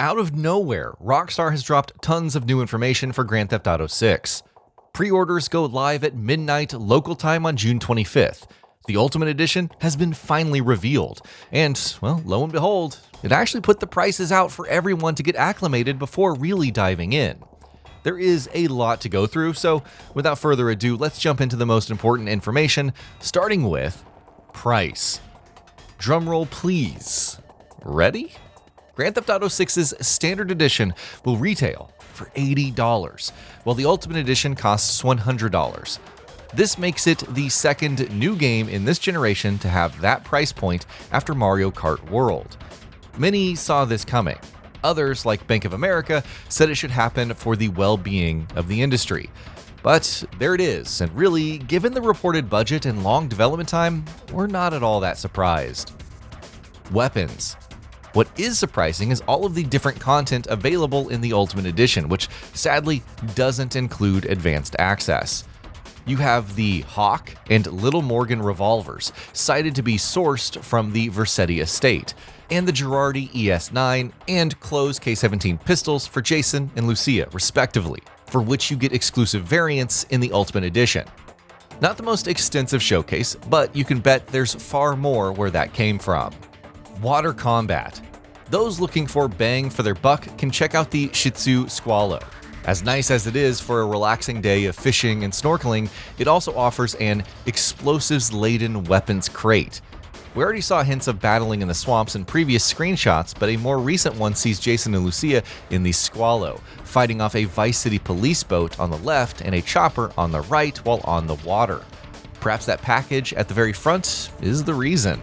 Out of nowhere, Rockstar has dropped tons of new information for Grand Theft Auto 6. Pre-orders go live at midnight local time on June 25th. The Ultimate Edition has been finally revealed, and, well, lo and behold, it actually put the prices out for everyone to get acclimated before really diving in. There is a lot to go through, so without further ado, let's jump into the most important information, starting with price. Drumroll please. Ready? Grand Theft Auto 6's Standard Edition will retail for $80, while the Ultimate Edition costs $100. This makes it the second new game in this generation to have that price point after Mario Kart World. Many saw this coming. Others, like Bank of America, said it should happen for the well-being of the industry. But there it is, and really, given the reported budget and long development time, we're not at all that surprised. Weapons. What is surprising is all of the different content available in the Ultimate Edition, which sadly doesn't include advanced access. You have the Hawk and Little Morgan revolvers, cited to be sourced from the Vercetti estate, and the Girardi ES9 and Close K17 pistols for Jason and Lucia, respectively, for which you get exclusive variants in the Ultimate Edition. Not the most extensive showcase, but you can bet there's far more where that came from. Water combat. Those looking for bang for their buck can check out the Shih Tzu Squalo. As nice as it is for a relaxing day of fishing and snorkeling, it also offers an explosives-laden weapons crate. We already saw hints of battling in the swamps in previous screenshots, but a more recent one sees Jason and Lucia in the Squalo, fighting off a Vice City police boat on the left and a chopper on the right while on the water. Perhaps that package at the very front is the reason.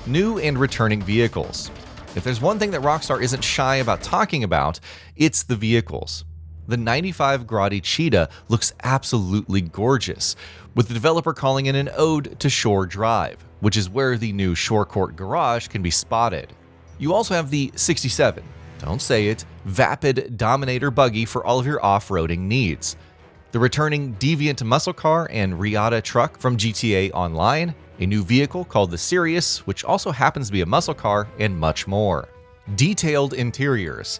New and returning vehicles. If there's one thing that Rockstar isn't shy about talking about, it's the vehicles. The 95 Grotti Cheetah looks absolutely gorgeous, with the developer calling it an ode to Shore Drive, which is where the new Shorecourt garage can be spotted. You also have the 67, don't say it, Vapid Dominator buggy for all of your off-roading needs. The returning Deviant muscle car and Riata truck from GTA Online, a new vehicle called the Sirius, which also happens to be a muscle car, and much more. Detailed interiors.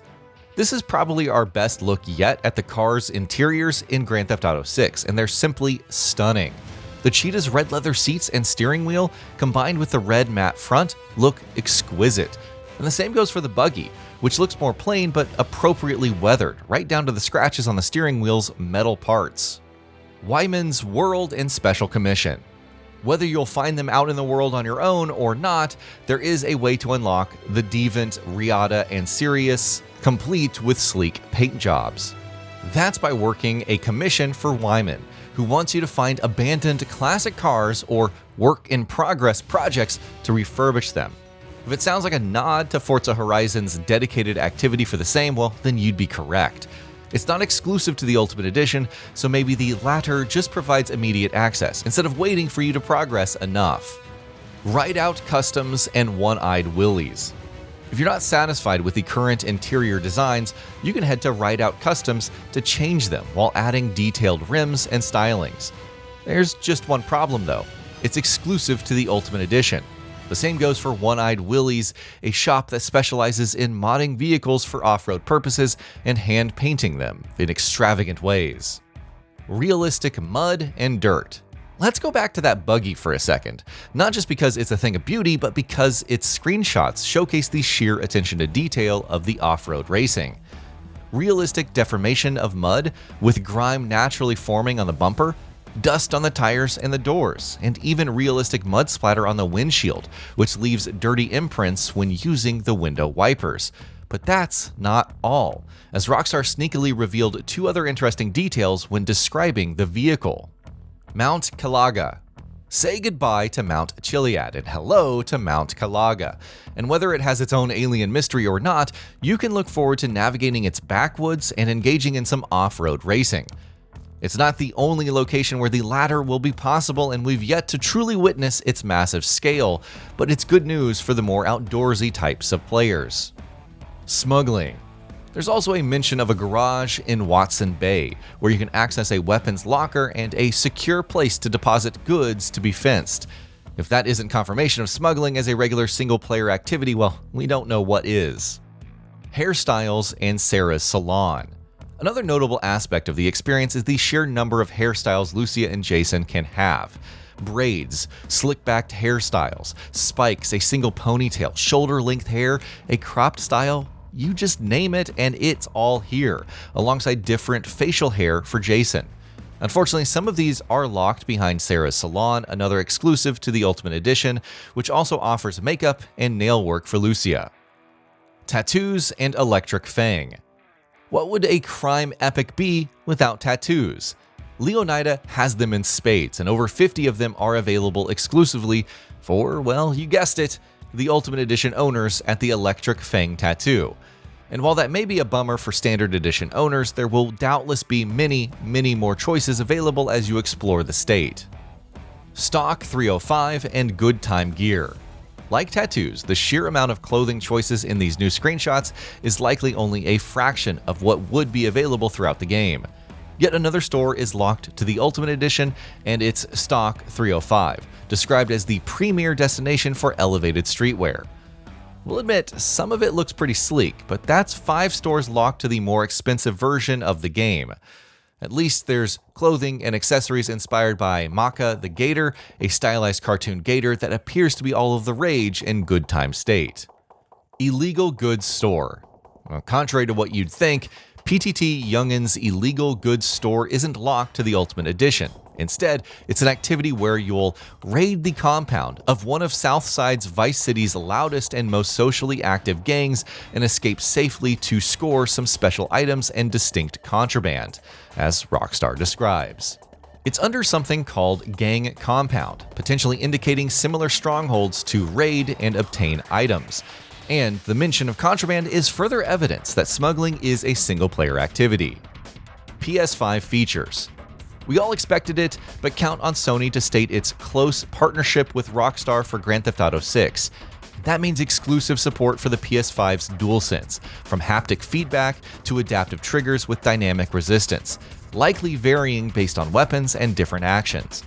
This is probably our best look yet at the car's interiors in Grand Theft Auto 6, and they're simply stunning. The Cheetah's red leather seats and steering wheel, combined with the red matte front, look exquisite. And the same goes for the buggy, which looks more plain but appropriately weathered, right down to the scratches on the steering wheel's metal parts. Wyman's World and Special Commission. Whether you'll find them out in the world on your own or not, there is a way to unlock the Deviant, Riata, and Sirius, complete with sleek paint jobs. That's by working a commission for Wyman, who wants you to find abandoned classic cars or work-in-progress projects to refurbish them. If it sounds like a nod to Forza Horizon's dedicated activity for the same, well, then you'd be correct. It's not exclusive to the Ultimate Edition, so maybe the latter just provides immediate access, instead of waiting for you to progress enough. Ride-out customs and one-eyed willies. If you're not satisfied with the current interior designs, you can head to Ride-out Customs to change them while adding detailed rims and stylings. There's just one problem though. It's exclusive to the Ultimate Edition. The same goes for One-Eyed Willie's, a shop that specializes in modding vehicles for off-road purposes and hand-painting them in extravagant ways. Realistic mud and dirt. Let's go back to that buggy for a second, not just because it's a thing of beauty, but because its screenshots showcase the sheer attention to detail of the off-road racing. Realistic deformation of mud, with grime naturally forming on the bumper, dust on the tires and the doors, and even realistic mud splatter on the windshield, which leaves dirty imprints when using the window wipers. But that's not all, as Rockstar sneakily revealed two other interesting details when describing the vehicle. Mount Calaga. Say goodbye to Mount Chiliad and hello to Mount Calaga. And whether it has its own alien mystery or not, you can look forward to navigating its backwoods and engaging in some off-road racing. It's not the only location where the latter will be possible, and we've yet to truly witness its massive scale, but it's good news for the more outdoorsy types of players. Smuggling. There's also a mention of a garage in Watson Bay, where you can access a weapons locker and a secure place to deposit goods to be fenced. If that isn't confirmation of smuggling as a regular single-player activity, well, we don't know what is. hairstyles, and Sarah's salon. Another notable aspect of the experience is the sheer number of hairstyles Lucia and Jason can have. Braids, slick-backed hairstyles, spikes, a single ponytail, shoulder-length hair, a cropped style, you just name it and it's all here, alongside different facial hair for Jason. Unfortunately, some of these are locked behind Sarah's salon, another exclusive to the Ultimate Edition, which also offers makeup and nail work for Lucia. Tattoos and Electric Fang. What would a crime epic be without tattoos? Leonida has them in spades, and over 50 of them are available exclusively for, well, you guessed it, the Ultimate Edition owners at the Electric Fang Tattoo. And while that may be a bummer for Standard Edition owners, there will doubtless be many more choices available as you explore the state. Stock 305 and Good Time gear. Like tattoos, the sheer amount of clothing choices in these new screenshots is likely only a fraction of what would be available throughout the game. Yet another store is locked to the Ultimate Edition, and it's Stock 305, described as the premier destination for elevated streetwear. We'll admit, some of it looks pretty sleek, but that's 5 stores locked to the more expensive version of the game. At least there's clothing and accessories inspired by Maka the Gator, a stylized cartoon gator that appears to be all of the rage in Good Time State. Illegal Goods Store. Well, contrary to what you'd think, PTT Youngin's Illegal Goods Store isn't locked to the Ultimate Edition. Instead, it's an activity where you'll raid the compound of one of Southside's Vice City's loudest and most socially active gangs and escape safely to score some special items and distinct contraband, as Rockstar describes. It's under something called Gang Compound, potentially indicating similar strongholds to raid and obtain items. And the mention of contraband is further evidence that smuggling is a single-player activity. PS5 features. We all expected it, but count on Sony to state its close partnership with Rockstar for Grand Theft Auto 6. That means exclusive support for the PS5's DualSense, from haptic feedback to adaptive triggers with dynamic resistance, likely varying based on weapons and different actions.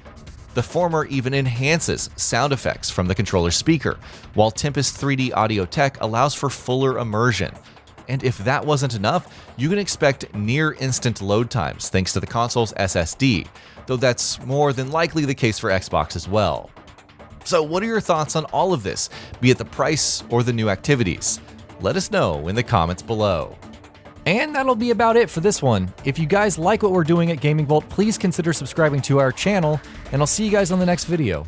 The former even enhances sound effects from the controller speaker, while Tempest 3D audio tech allows for fuller immersion. And if that wasn't enough, you can expect near-instant load times thanks to the console's SSD, though that's more than likely the case for Xbox as well. So what are your thoughts on all of this, be it the price or the new activities? Let us know in the comments below. And that'll be about it for this one. If you guys like what we're doing at GamingBolt, please consider subscribing to our channel, and I'll see you guys on the next video.